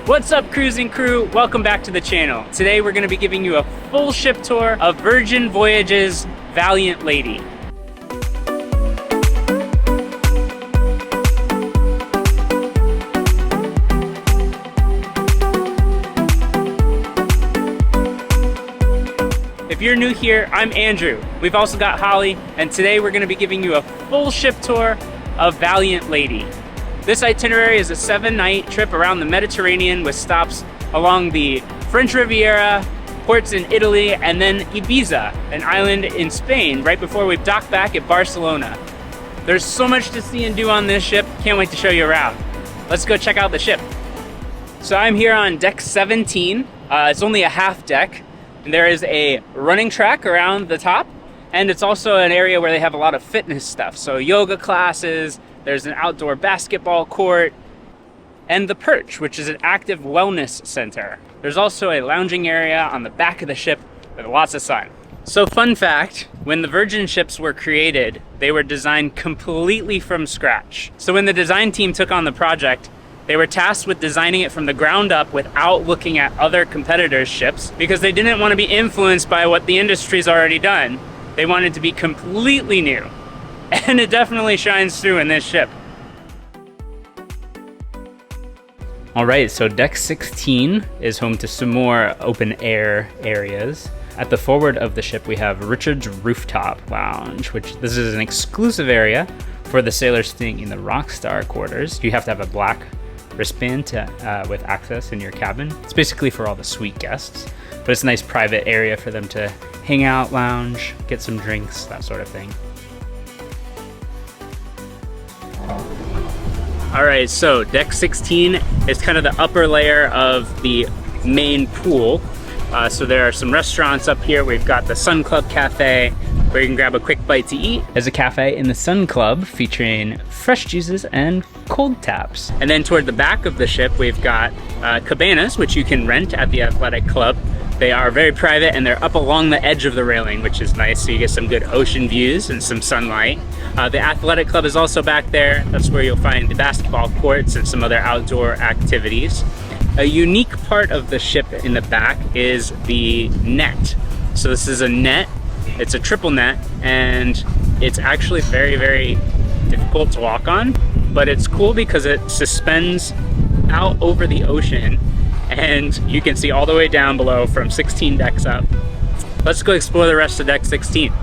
What's up, cruising crew? Welcome back to the channel. Today we're going to be giving you a full ship tour of Virgin Voyages Valiant Lady. If you're new here, I'm Andrew. We've also got Holly, and today we're going to be giving you a full ship tour of Valiant Lady. This itinerary is a 7-night trip around the Mediterranean with stops along the French Riviera, ports in Italy, and then Ibiza, an island in Spain, right before we dock back at Barcelona. There's so much to see and do on this ship. Can't wait to show you around. Let's go check out the ship. So I'm here on deck 17. It's only a half deck. And there is a running track around the top, and it's also an area where they have a lot of fitness stuff. So yoga classes, there's an outdoor basketball court, and the Perch, which is an active wellness center. There's also a lounging area on the back of the ship with lots of sun. So fun fact, when the Virgin ships were created, they were designed completely from scratch. So when the design team took on the project, they were tasked with designing it from the ground up without looking at other competitors' ships because they didn't want to be influenced by what the industry's already done. They wanted to be completely new. And it definitely shines through in this ship. All right, so deck 16 is home to some more open air areas. At the forward of the ship, we have Richard's Rooftop Lounge, which this is an exclusive area for the sailors staying in the Rockstar quarters. You have to have a black wristband with access in your cabin. It's basically for all the suite guests, but it's a nice private area for them to hang out, lounge, get some drinks, that sort of thing. All right, so deck 16 is kind of the upper layer of the main pool. So there are some restaurants up here. We've got the Sun Club Cafe, where you can grab a quick bite to eat. There's a cafe in the Sun Club featuring fresh juices and cold taps. And then toward the back of the ship, we've got cabanas, which you can rent at the Athletic Club. They are very private and they're up along the edge of the railing, which is nice, so you get some good ocean views and some sunlight. The Athletic Club is also back there. That's where you'll find the basketball courts and some other outdoor activities. A unique part of the ship in the back is the net. So this is a net. It's a triple net, and it's actually very, very difficult to walk on, but it's cool because it suspends out over the ocean, and you can see all the way down below from 16 decks up. Let's go explore the rest of deck 16.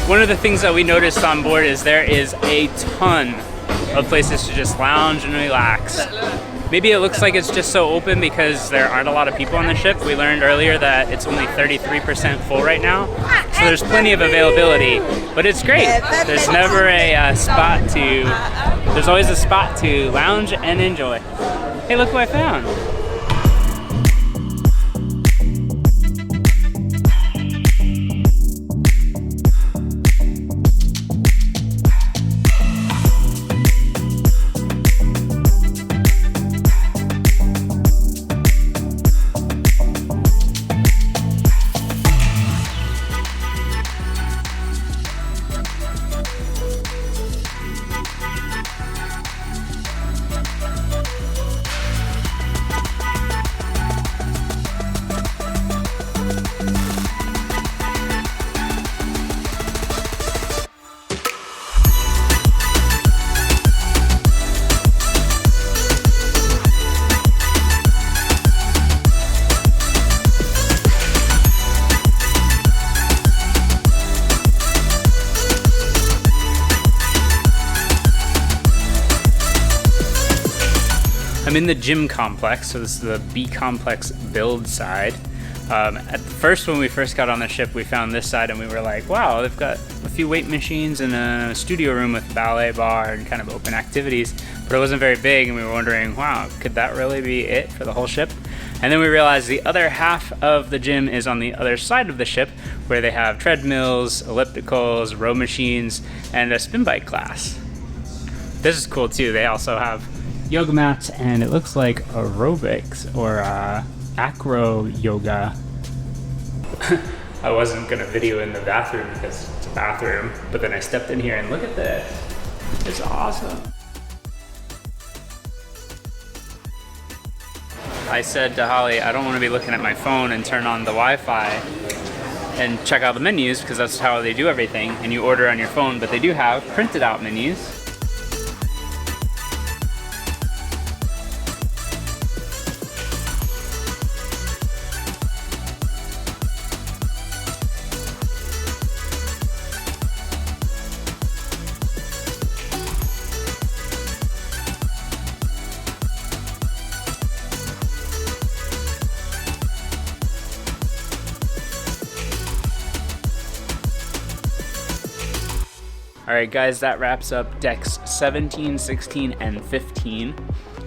One of the things that we noticed on board is there is a ton of places to just lounge and relax. Maybe it looks like it's just so open because there aren't a lot of people on the ship. We learned earlier that it's only 33% full right now, so there's plenty of availability, but it's great. There's never a spot to, there's always a spot to lounge and enjoy. Hey, look what I found. I'm in the gym complex, so this is the B complex build side. At first, when we first got on the ship, we found this side and we were like, wow, they've got a few weight machines and a studio room with ballet bar and kind of open activities, but it wasn't very big, and we were wondering, wow, could that really be it for the whole ship? And then we realized the other half of the gym is on the other side of the ship, where they have treadmills, ellipticals, row machines, and a spin bike class. This is cool too. They also have yoga mats, and it looks like aerobics or acro yoga. I wasn't gonna video in the bathroom because it's a bathroom, but then I stepped in here and look at this. It's awesome. I said to Holly, I don't want to be looking at my phone and turn on the Wi-Fi and check out the menus, because that's how they do everything, and you order on your phone, but they do have printed out menus. Alright guys, that wraps up decks 17, 16, and 15.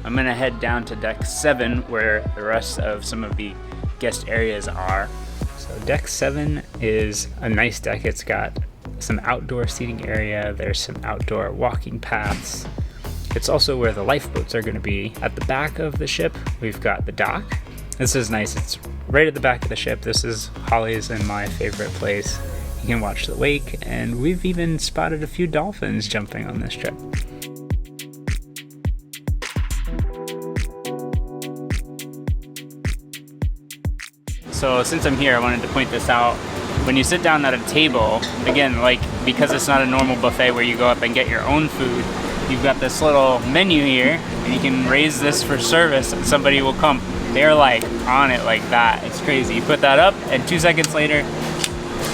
I'm gonna head down to deck 7 where the rest of some of the guest areas are. So deck 7 is a nice deck. It's got some outdoor seating area, there's some outdoor walking paths. It's also where the lifeboats are gonna be. At the back of the ship, we've got the dock. This is nice, it's right at the back of the ship. This is Holly's and my favorite place. You can watch the wake, and we've even spotted a few dolphins jumping on this trip. So since I'm here, I wanted to point this out. When you sit down at a table, again, like, because it's not a normal buffet where you go up and get your own food, you've got this little menu here, and you can raise this for service and somebody will come. They're like on it like that. It's crazy. You put that up, and 2 seconds later,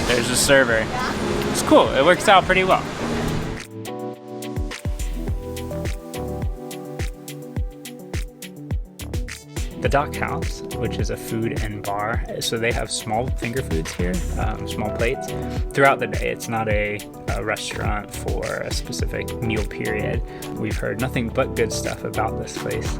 there's a server. It's cool, it works out pretty well. The Dock House, which is a food and bar, so they have small finger foods here, small plates, throughout the day. It's not a restaurant for a specific meal period. We've heard nothing but good stuff about this place.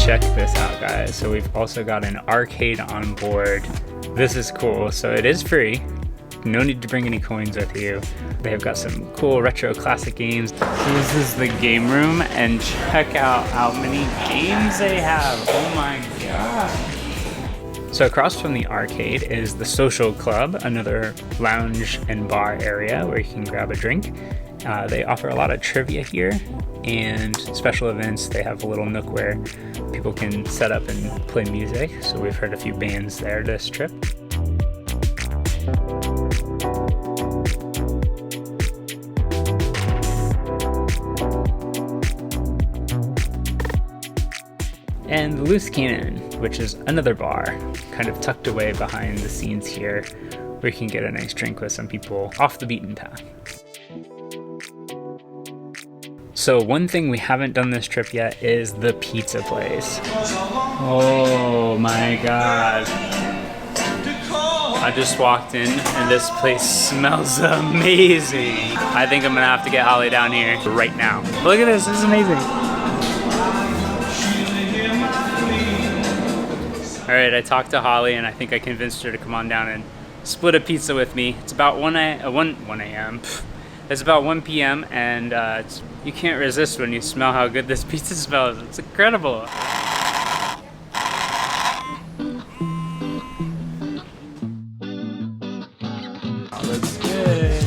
Check this out, guys. So we've also got an arcade on board. This is cool. So it is free. No need to bring any coins with you. They've got some cool retro classic games. So this is the game room, and check out how many games they have. Oh my god. So across from the arcade is the social club, another lounge and bar area where you can grab a drink. They offer a lot of trivia here and special events. They have a little nook where people can set up and play music. So we've heard a few bands there this trip. And the Loose Cannon, which is another bar, kind of tucked away behind the scenes here, where you can get a nice drink with some people off the beaten path. So one thing we haven't done this trip yet is the pizza place. Oh my god. I just walked in and this place smells amazing. I think I'm gonna have to get Holly down here right now. Look at this, this is amazing. All right, I talked to Holly and I think I convinced her to come on down and split a pizza with me. It's about 1 a.m. It's about 1 p.m. and you can't resist when you smell how good this pizza smells. It's incredible. Oh, that's good.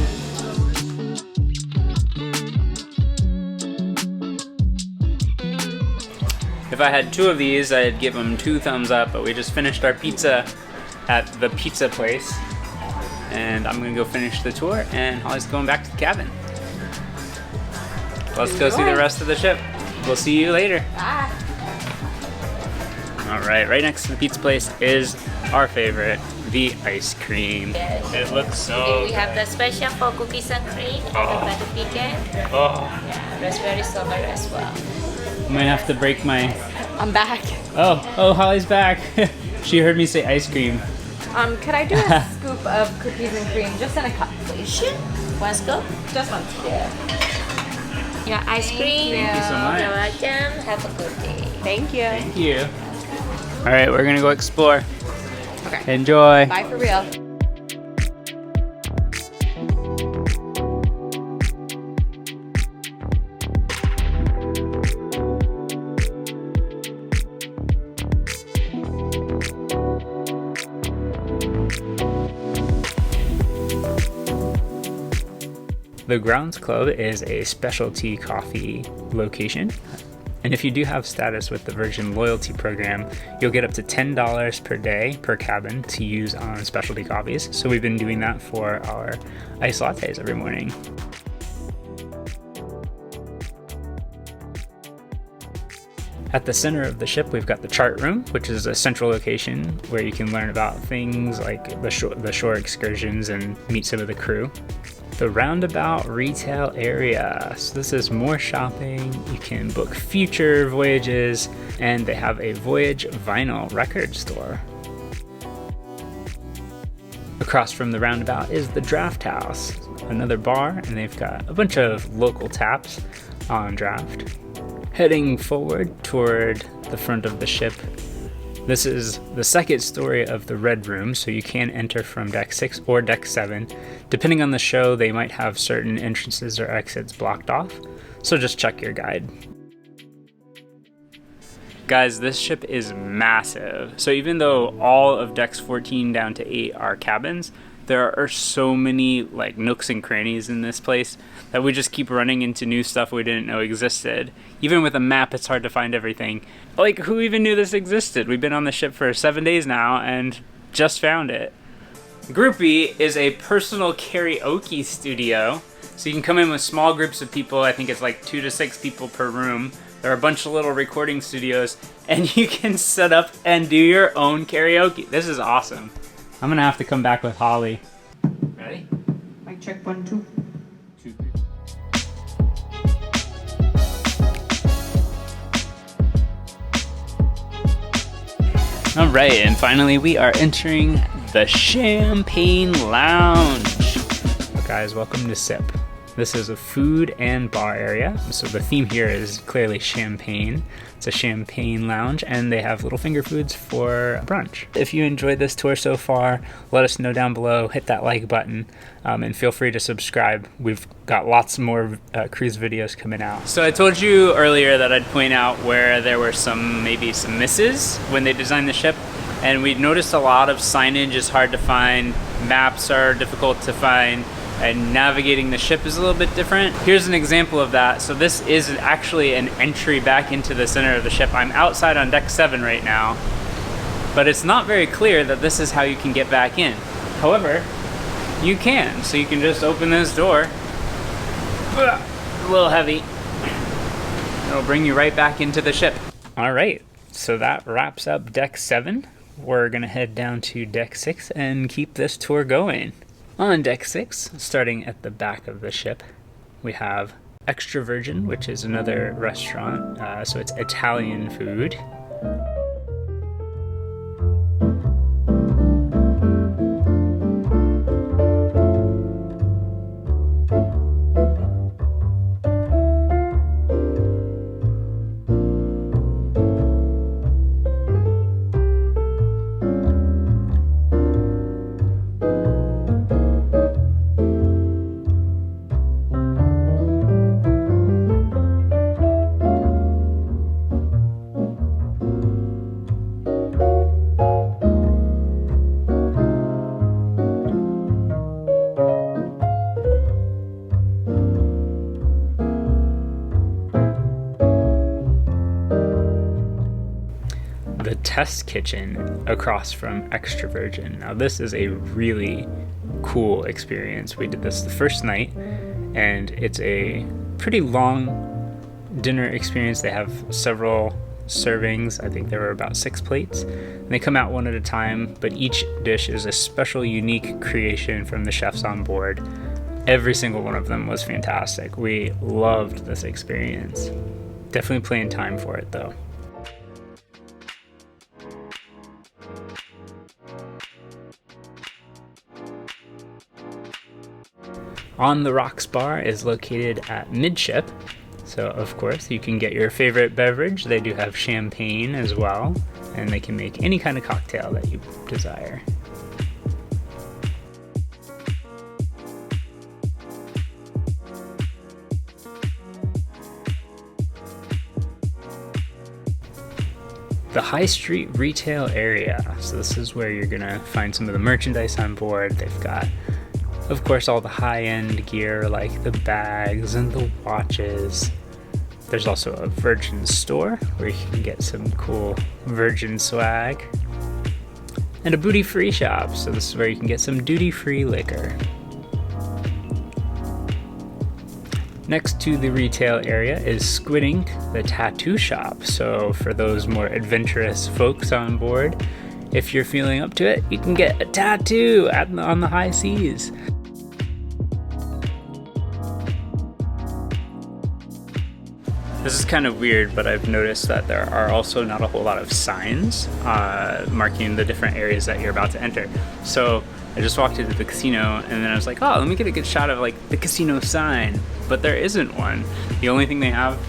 If I had 2 of these, I'd give them 2 thumbs up, but we just finished our pizza at the pizza place. And I'm gonna go finish the tour, and Holly's going back to the cabin. Let's go see the rest of the ship. We'll see you later. Bye. All right next to the pizza place is our favorite, the ice cream. Yes. It looks so Today we have the special for cookies and cream and the butter pecan. Oh. Yeah, raspberry strawberry as well. I might have to break my... I'm back. Oh, Holly's back. She heard me say ice cream. Could I do a scoop of cookies and cream just in a cup, please? Sure. 1 scoop? Just 1 scoop. Yeah. Your ice cream. Thank you so much. You're welcome. Have a good day. Thank you. Thank you. All right, we're gonna go explore. Okay. Enjoy. Bye for real. The Grounds Club is a specialty coffee location. And if you do have status with the Virgin Loyalty Program, you'll get up to $10 per day per cabin to use on specialty coffees. So we've been doing that for our iced lattes every morning. At the center of the ship, we've got the chart room, which is a central location where you can learn about things like the shore excursions and meet some of the crew. The roundabout retail area. So this is more shopping. You can book future voyages, and they have a Voyage vinyl record store. Across from the roundabout is the Draft House, another bar, and they've got a bunch of local taps on draft. Heading forward toward the front of the ship, this is the second story of the Red Room, so you can enter from Deck 6 or Deck 7. Depending on the show, they might have certain entrances or exits blocked off, so just check your guide. Guys, this ship is massive. So even though all of Decks 14 down to 8 are cabins, there are so many like nooks and crannies in this place that we just keep running into new stuff we didn't know existed. Even with a map, it's hard to find everything. Like, who even knew this existed? We've been on the ship for 7 days now and just found it. Groupie is a personal karaoke studio. So you can come in with small groups of people. I think it's like 2 to 6 people per room. There are a bunch of little recording studios, and you can set up and do your own karaoke. This is awesome. I'm gonna have to come back with Holly. Ready? Mic check 1, 2. 2, 3. All right, and finally we are entering the Champagne Lounge. So guys, welcome to SIP. This is a food and bar area. So the theme here is clearly champagne. It's a champagne lounge, and they have little finger foods for brunch. If you enjoyed this tour so far, let us know down below. Hit that like button, and feel free to subscribe. We've got lots more cruise videos coming out. So I told you earlier that I'd point out where there were maybe some misses when they designed the ship. And we noticed a lot of signage is hard to find, maps are difficult to find, and navigating the ship is a little bit different. Here's an example of that. So this is actually an entry back into the center of the ship. I'm outside on Deck 7 right now, but it's not very clear that this is how you can get back in. However, you can. So you can just open this door. A little heavy. It'll bring you right back into the ship. All right, so that wraps up Deck 7. We're gonna head down to Deck 6 and keep this tour going. On Deck 6, starting at the back of the ship, we have Extra Virgin, which is another restaurant, so it's Italian food. test kitchen across from Extra Virgin. Now this is a really cool experience. We did this the first night, and it's a pretty long dinner experience. They have several servings. I think there were about 6 plates, and they come out one at a time, but each dish is a special, unique creation from the chefs on board. Every single one of them was fantastic. We loved this experience. Definitely playing time for it though. On the Rocks bar is located at midship, so of course you can get your favorite beverage. They do have champagne as well, and they can make any kind of cocktail that you desire. The High Street retail area. So this is where you're gonna find some of the merchandise on board. They've got, of course, all the high-end gear like the bags and the watches. There's also a Virgin store where you can get some cool Virgin swag. And a duty-free shop. So this is where you can get some duty-free liquor. Next to the retail area is Squid Ink, the tattoo shop. So for those more adventurous folks on board, if you're feeling up to it, you can get a tattoo on the high seas. This is kind of weird, but I've noticed that there are also not a whole lot of signs marking the different areas that you're about to enter. So I just walked into the casino, and then I was like, oh, let me get a good shot of like the casino sign. But there isn't one. The only thing they have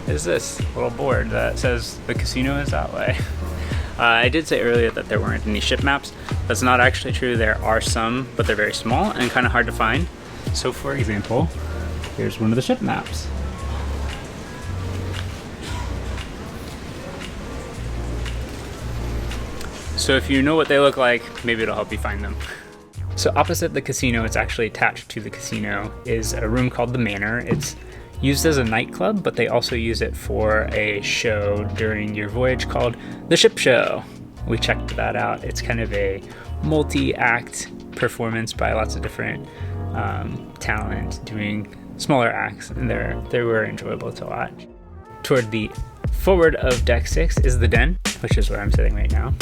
is this little board that says the casino is that way. I did say earlier that there weren't any ship maps. That's not actually true. There are some, but they're very small and kind of hard to find. So for example, here's one of the ship maps. So if you know what they look like, maybe it'll help you find them. So opposite the casino, it's actually attached to the casino, is a room called the Manor. It's used as a nightclub, but they also use it for a show during your voyage called the Ship Show. We checked that out. It's kind of a multi-act performance by lots of different talent doing smaller acts, and they were enjoyable to watch. Toward the forward of Deck 6 is the Den, which is where I'm sitting right now.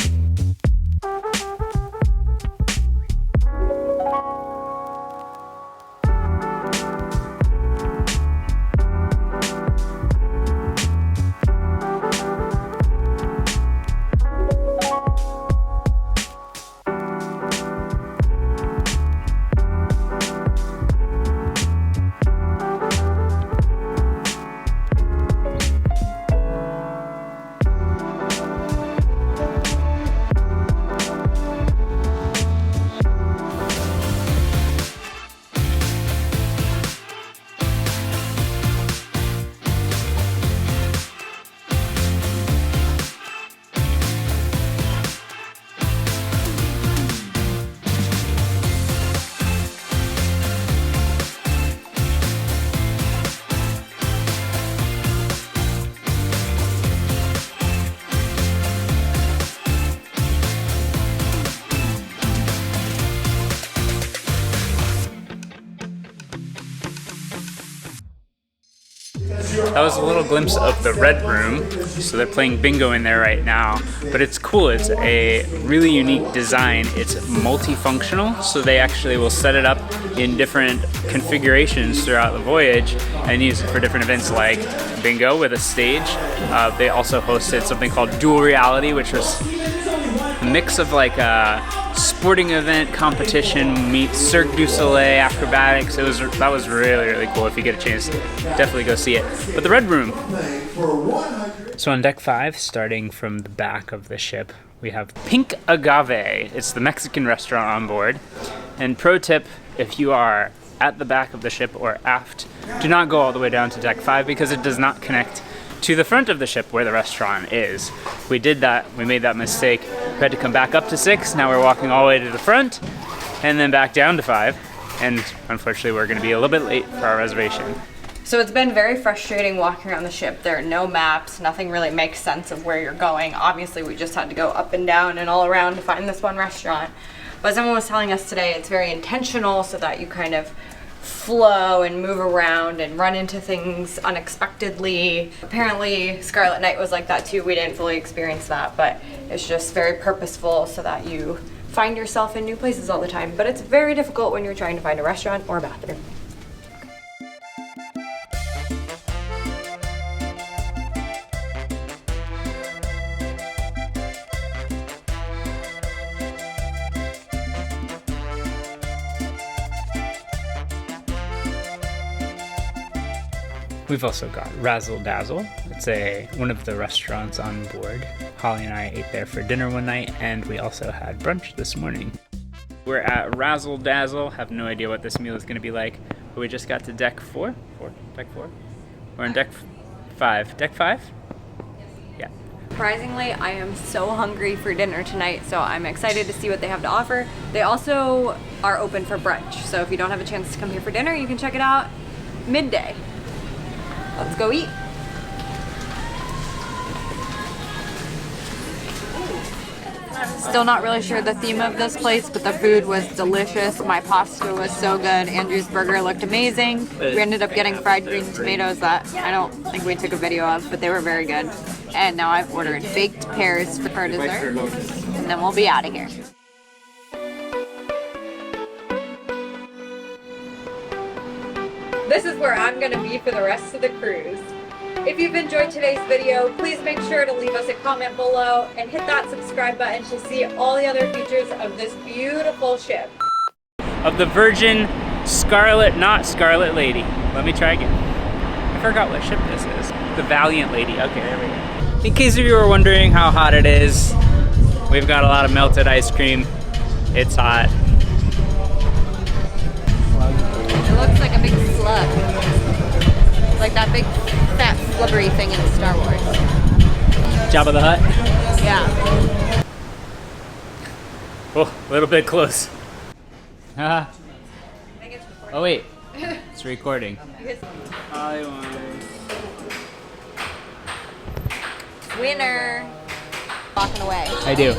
That was a little glimpse of the Red Room. So they're playing bingo in there right now, but it's cool. It's a really unique design. It's multifunctional, so they actually will set it up in different configurations throughout the voyage and use it for different events like bingo with a stage. They also hosted something called Dual Reality, which was a mix of like a sporting event competition meets Cirque du Soleil acrobatics. That was really cool. If you get a chance, definitely go see it. But the Red Room. So on deck 5, starting from the back of the ship, we have Pink Agave. It's the Mexican restaurant on board. And pro tip, if you are at the back of the ship or aft, do not go all the way down to deck 5 because it does not connect to the front of the ship where the restaurant is. We did that, we made that mistake. We had to come back up to 6, now we're walking all the way to the front, and then back down to 5. And unfortunately we're gonna be a little bit late for our reservation. So it's been very frustrating walking around the ship. There are no maps, nothing really makes sense of where you're going. Obviously we just had to go up and down and all around to find this one restaurant. But someone was telling us today it's very intentional so that you kind of flow and move around and run into things unexpectedly. Apparently Scarlet Night was like that too. We didn't fully experience that, but it's just very purposeful so that you find yourself in new places all the time. But it's very difficult when you're trying to find a restaurant or a bathroom. We've also got Razzle Dazzle. It's one of the restaurants on board. Holly and I ate there for dinner one night, and we also had brunch this morning. We're at Razzle Dazzle. Have no idea what this meal is going to be like, but we just got to deck 4. Deck 4? We're on deck 5. Deck 5? Yeah. Surprisingly, I am so hungry for dinner tonight, so I'm excited to see what they have to offer. They also are open for brunch, so if you don't have a chance to come here for dinner, you can check it out midday. Let's go eat. Still not really sure the theme of this place, but the food was delicious. My pasta was so good. Andrew's burger looked amazing. We ended up getting fried green tomatoes that I don't think we took a video of, but they were very good. And now I've ordered baked pears for dessert, and then we'll be out of here. This is where I'm going to be for the rest of the cruise. If you've enjoyed today's video, please make sure to leave us a comment below and hit that subscribe button to see all the other features of this beautiful ship. Of the Virgin not Scarlet Lady. Let me try again. I forgot what ship this is. The Valiant Lady. Okay, there we go. In case you were wondering how hot it is, we've got a lot of melted ice cream. It's hot. It looks like a big slug. Like that big fat flubbery thing in Star Wars. Jabba the Hutt? Yeah. Oh, a little bit close. Oh wait, it's recording. Winner. Walking away. I do.